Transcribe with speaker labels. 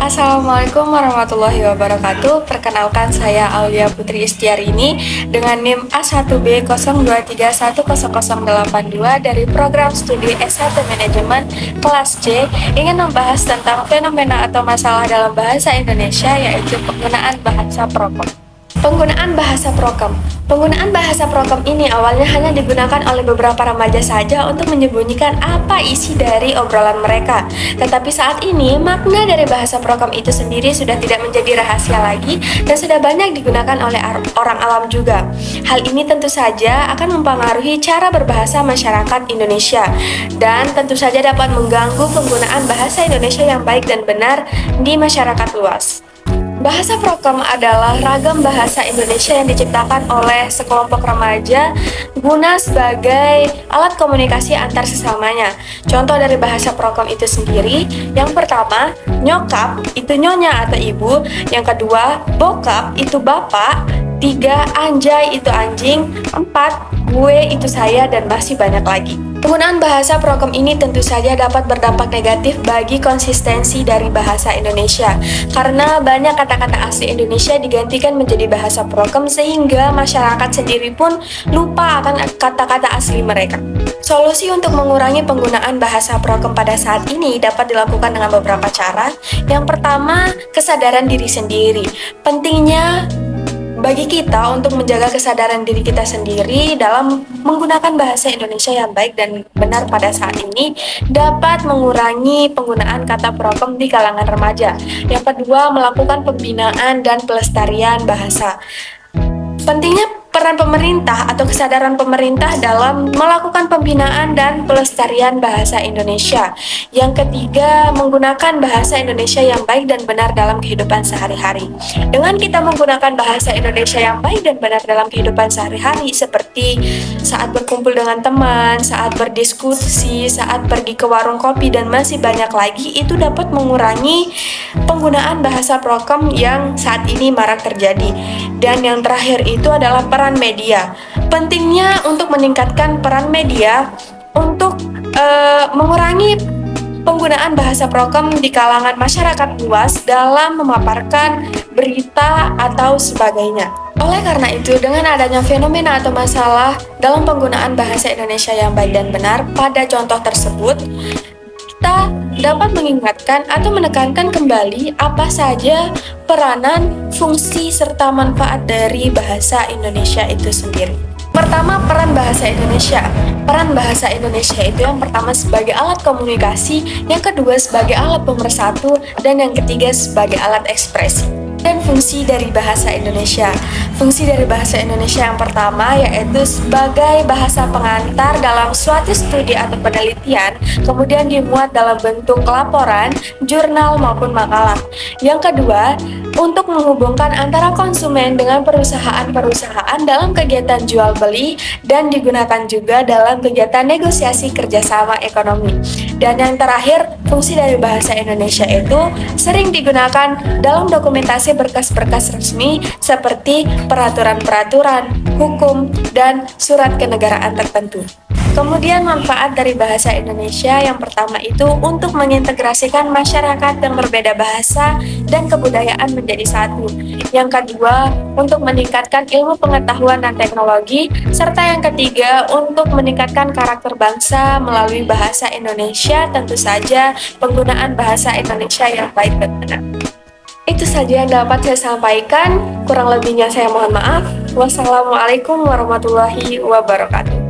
Speaker 1: Assalamualaikum warahmatullahi wabarakatuh. Perkenalkan saya Aulia Putri Istiarini dengan NIM A1B02310082 dari program studi S1 Manajemen kelas C, ingin membahas tentang fenomena atau masalah dalam bahasa Indonesia, yaitu penggunaan bahasa prokem. Penggunaan bahasa prokem. Penggunaan bahasa prokem ini awalnya hanya digunakan oleh beberapa remaja saja untuk menyembunyikan apa isi dari obrolan mereka. Tetapi saat ini, makna dari bahasa prokem itu sendiri sudah tidak menjadi rahasia lagi dan sudah banyak digunakan oleh orang awam juga. Hal ini tentu saja akan mempengaruhi cara berbahasa masyarakat Indonesia dan tentu saja dapat mengganggu penggunaan bahasa Indonesia yang baik dan benar di masyarakat luas. Bahasa prokem adalah ragam bahasa Indonesia yang diciptakan oleh sekelompok remaja guna sebagai alat komunikasi antar sesamanya. Contoh dari bahasa prokem itu sendiri, yang pertama, nyokap itu nyonya atau ibu, yang kedua, bokap itu bapak, tiga, anjay itu anjing, empat, gue itu saya, dan masih banyak lagi. Penggunaan bahasa prokem ini tentu saja dapat berdampak negatif bagi konsistensi dari bahasa Indonesia, karena banyak kata-kata asli Indonesia digantikan menjadi bahasa prokem sehingga masyarakat sendiri pun lupa akan kata-kata asli mereka. Solusi untuk mengurangi penggunaan bahasa prokem pada saat ini dapat dilakukan dengan beberapa cara. Yang pertama, kesadaran diri sendiri. Pentingnya bagi kita untuk menjaga kesadaran diri kita sendiri dalam menggunakan bahasa Indonesia yang baik dan benar pada saat ini dapat mengurangi penggunaan kata prokem di kalangan remaja. Yang kedua, melakukan pembinaan dan pelestarian bahasa. Pentingnya peran pemerintah atau kesadaran pemerintah dalam melakukan pembinaan dan pelestarian bahasa Indonesia. Yang ketiga, menggunakan bahasa Indonesia yang baik dan benar dalam kehidupan sehari-hari. Dengan kita menggunakan bahasa Indonesia yang baik dan benar dalam kehidupan sehari-hari, seperti saat berkumpul dengan teman, saat berdiskusi, saat pergi ke warung kopi, dan masih banyak lagi, itu dapat mengurangi penggunaan bahasa prokem yang saat ini marak terjadi. Dan yang terakhir itu adalah peran media. Pentingnya untuk meningkatkan peran media untuk mengurangi penggunaan bahasa prokem di kalangan masyarakat luas dalam memaparkan berita atau sebagainya. Oleh karena itu, dengan adanya fenomena atau masalah dalam penggunaan bahasa Indonesia yang baik dan benar pada contoh tersebut, kita dapat mengingatkan atau menekankan kembali apa saja peranan, fungsi, serta manfaat dari bahasa Indonesia itu sendiri. Pertama, peran bahasa Indonesia. Peran bahasa Indonesia itu yang pertama sebagai alat komunikasi, yang kedua sebagai alat pemersatu, dan yang ketiga sebagai alat ekspresi. Dan fungsi dari bahasa Indonesia. Fungsi dari bahasa Indonesia yang pertama yaitu sebagai bahasa pengantar dalam suatu studi atau penelitian, kemudian dimuat dalam bentuk laporan, jurnal maupun makalah. Yang kedua, untuk menghubungkan antara konsumen dengan perusahaan-perusahaan dalam kegiatan jual beli dan digunakan juga dalam kegiatan negosiasi kerjasama ekonomi. Dan yang terakhir, fungsi dari bahasa Indonesia itu sering digunakan dalam dokumentasi berkas-berkas resmi seperti peraturan-peraturan, hukum, dan surat kenegaraan tertentu. Kemudian manfaat dari bahasa Indonesia yang pertama itu untuk mengintegrasikan masyarakat yang berbeda bahasa dan kebudayaan menjadi satu. Yang kedua, untuk meningkatkan ilmu pengetahuan dan teknologi. Serta yang ketiga, untuk meningkatkan karakter bangsa melalui bahasa Indonesia, tentu saja penggunaan bahasa Indonesia yang baik dan benar. Itu saja yang dapat saya sampaikan. Kurang lebihnya saya mohon maaf. Wassalamualaikum warahmatullahi wabarakatuh.